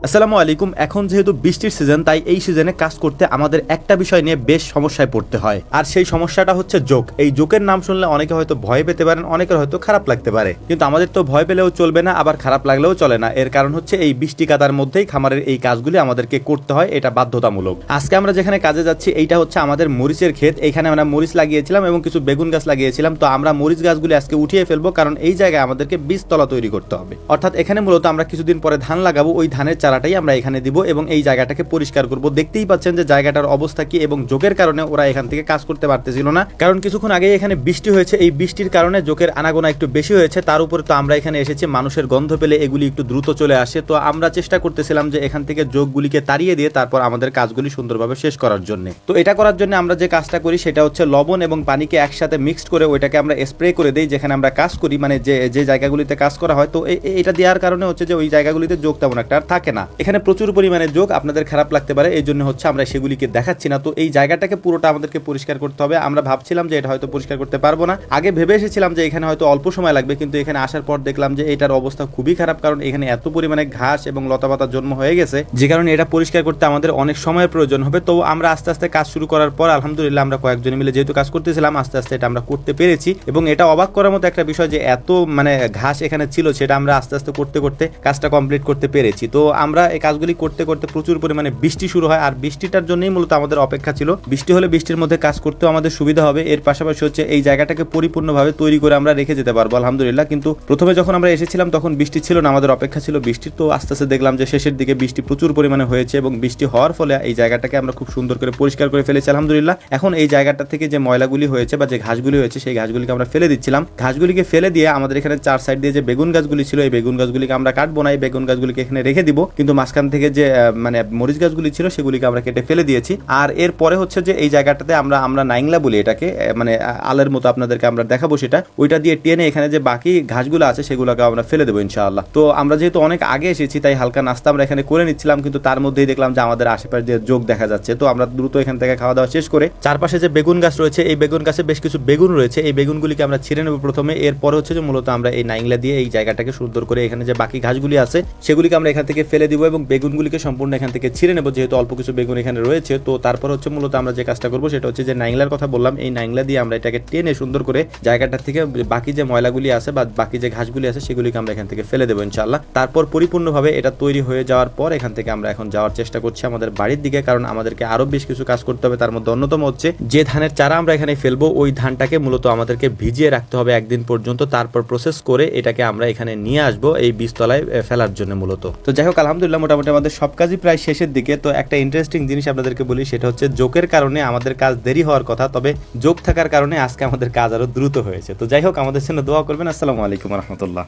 আসসালামু আলাইকুম। এখন যেহেতু বৃষ্টির সিজন, তাই এই সিজনে কাজ করতে আমাদের একটা বিষয় নিয়ে বেশ সমস্যায় পড়তে হয়, আর সেই সমস্যাটা হচ্ছে জোক। এই জোকের নাম শুনলে অনেকে হয়তো ভয় পেতে পারেন, অনেকের হয়তো খারাপ লাগতে পারে, কিন্তু আমাদের তো ভয় পেলেও চলবে না, আবার খারাপ লাগলেও চলে না। এর কারণ হচ্ছে এই বৃষ্টি কাদার মধ্যেই খামারের এই কাজগুলি আমাদেরকে করতে হয়, এটা বাধ্যতামূলক। আজকে আমরা যেখানে কাজে যাচ্ছি এইটা হচ্ছে আমাদের মরিচের ক্ষেত। এখানে আমরা মরিচ লাগিয়েছিলাম এবং কিছু বেগুন গাছ লাগিয়েছিলাম। তো আমরা মরিচ গাছগুলি আজকে উঠিয়ে ফেলবো, কারণ এই জায়গায় আমাদেরকে বীজতলা তৈরি করতে হবে। অর্থাৎ এখানে মূলত আমরা কিছুদিন পরে ধান লাগাবো, ওই ধানের চারাটাই আমরা এখানে দিব এবং এই জায়গাটাকে পরিষ্কার করব। দেখতেই পাচ্ছেন যে জায়গাটার অবস্থা কি, এবং জোকের কারণে ওরা এখান থেকে কাজ করতে পারতেছিল না, কারণ কিছুক্ষণ আগে এখানে বৃষ্টি হয়েছে। এই বৃষ্টির কারণে জোকের আনাগোনা একটু বেশি হয়েছে। তার উপরে তো আমরা এখানে এসেছি, মানুষের গন্ধ পেলে এগুলি একটু দ্রুত চলে আসে। তো আমরা চেষ্টা করতেছিলাম যে এখান থেকে জোকগুলিকে তাড়িয়ে দিয়ে তারপর আমাদের কাজগুলি সুন্দরভাবে শেষ করার জন্য। তো এটা করার জন্য আমরা যে কাজটা করি সেটা হচ্ছে লবণ এবং পানিকে একসাথে মিক্সড করে ওইটাকে আমরা স্প্রে করে দিই যেখানে আমরা কাজ করি, মানে যে জায়গাগুলিতে কাজ করা হয়। তো এটা দেওয়ার কারণে হচ্ছে যে ওই জায়গাগুলিতে জোক তেমন একটা আর থাকে না। এখানে প্রচুর পরিমাণে জোক, আপনাদের খারাপ লাগতে পারে, এই জন্য হচ্ছে আমরা সেগুলিকে দেখাচ্ছি না। তো এই জায়গাটাকে পুরোটা আমাদেরকে পরিষ্কার করতে হবে। আমরা ভাবছিলাম যে এটা হয়তো পরিষ্কার করতে পারবো না, আগে ভেবে এসেছিলাম যে এখানে হয়তো অল্প সময় লাগবে, কিন্তু এখানে আসার পর দেখলাম যে এটার অবস্থা খুবই খারাপ, কারণ এখানে এত পরিমাণে ঘাস এবং লতাপাতা জন্ম হয়ে গেছে, যে কারণে এটা পরিষ্কার করতে আমাদের অনেক সময়ের প্রয়োজন হবে। তো আমরা আস্তে আস্তে কাজ শুরু করার পর আলহামদুলিল্লাহ আমরা কয়েকজন মিলে যেহেতু কাজ করতেছিলাম, আস্তে আস্তে এটা আমরা করতে পেরেছি। এবং এটা অবাক করার মতো একটা বিষয় যে এত ঘাস এখানে ছিল, সেটা আমরা আস্তে আস্তে করতে করতে কাজটা কমপ্লিট করতে পেরেছি। তো আমরা এই কাজগুলি করতে করতে প্রচুর পরিমাণে বৃষ্টি শুরু হয়, আর বৃষ্টিটার জন্যই মূলত আমাদের অপেক্ষা ছিল। বৃষ্টি হলে বৃষ্টির মধ্যে কাজ করতেও আমাদের সুবিধা হবে। এর পাশাপাশি হচ্ছে এই জায়গাটাকে পরিপূর্ণভাবে তৈরি করে আমরা রেখে যেতে পারবো আলহামদুলিল্লাহ। কিন্তু প্রথমে যখন আমরা এসেছিলাম তখন বৃষ্টি ছিল না, আমাদের অপেক্ষা ছিল বৃষ্টির। তো আস্তে আস্তে দেখলাম যে শেষের দিকে বৃষ্টি প্রচুর পরিমাণে হয়েছে, এবং বৃষ্টি হওয়ার ফলে এই জায়গাটাকে আমরা খুব সুন্দর করে পরিষ্কার করে ফেলেছি আলহামদুলিল্লাহ। এখন এই জায়গাটা থেকে যে ময়লাগুলি হয়েছে বা যে ঘাসগুলি হয়েছে, সেই ঘাসগুলিকে আমরা ফেলে দিচ্ছিলাম। ঘাসগুলিকে ফেলে দিয়ে আমাদের এখানে চার সাইড দিয়ে যে বেগুন গাছগুলি ছিল, এই বেগুন গাছগুলিকে আমরা কাটবো না, এই বেগুন গাছগুলিকে এখানে রেখে দিব। কিন্তু মাঝখান থেকে যে মরিচ গাছগুলি ছিল সেগুলিকে আমরা কেটে ফেলে দিয়েছি। আর এর পরে হচ্ছে যে এই জায়গাটাতে আমরা নাইংলা বলি এটাকে, আলের মতো আপনাদেরকে আমরা দেখাবো, সেটা ওইটা দিয়ে টেনে এখানে যে বাকি ঘাসগুলো আছে সেগুলোকে আমরা ফেলে দেবো ইনশাআল্লাহ। তো আমরা যেহেতু অনেক আগে এসেছি, তাই হালকা নাস্তা আমরা এখানে করে নিচ্ছিলাম, কিন্তু তার মধ্যেই দেখলাম যে আমাদের আশেপাশে যে জোক দেখা যাচ্ছে। তো আমরা দ্রুত এখান থেকে খাওয়া দাওয়া শেষ করে চারপাশে যে বেগুন গাছ রয়েছে, এই বেগুন গাছে বেশ কিছু বেগুন রয়েছে, এই বেগুনগুলিকে আমরা ছিঁড়ে নেব প্রথমে। এরপরে হচ্ছে যে মূলত আমরা এই নাইংলা দিয়ে এই জায়গাটাকে সুন্দর করে এখানে যে বাকি ঘাসগুলি আছে সেগুলিকে আমরা এখান থেকে ফেলে দিব এবং বেগুনগুলিকে সম্পূর্ণ এখান থেকে ছিঁড়ে নেব, যেহেতু অল্প কিছু বেগুন এখানে রয়েছে। তো তারপর হচ্ছে মূলত আমরা যে কাজটা করবো সেটা হচ্ছে যে নাইংলার কথা বললাম, এই নাইংলা দিয়ে আমরা এটাকে টেনে সুন্দর করে জায়গাটা থেকে বাকি যে ময়লাগুলি আছে বা বাকি যে ঘাসগুলি আছে সেগুলিকে আমরা এখান থেকে ফেলে দেবো ইনশাআল্লাহ। তারপর পরিপূর্ণভাবে এটা তৈরি হয়ে যাওয়ার পর এখান থেকে আমরা এখন যাওয়ার চেষ্টা করছি আমাদের বাড়ির দিকে, কারণ আমাদেরকে আরো বেশ কিছু কাজ করতে হবে। তার মধ্যে অন্যতম হচ্ছে যে ধানের চারা আমরা এখানে ফেলবো, ওই ধানটাকে মূলত আমাদেরকে ভিজিয়ে রাখতে হবে একদিন পর্যন্ত, তারপর প্রসেস করে এটাকে আমরা এখানে নিয়ে আসবো এই বীজতলায় ফেলার জন্য মূলত। তো যাই হোক আলহামদুলিল্লাহ মোটামুটি আমাদের সব কাজই প্রায় শেষের দিকে। তো একটা ইন্টারেস্টিং জিনিস আপনাদেরকে বলি, সেটা হচ্ছে জোকের কারণে আমাদের কাজ দেরি হওয়ার কথা, তবে জোক থাকার কারণে আজকে আমাদের কাজ আরো দ্রুত হয়েছে। তো যাই হোক আমাদের জন্য দোয়া করবেন। আসসালামু আলাইকুম রহমতুল্লাহ।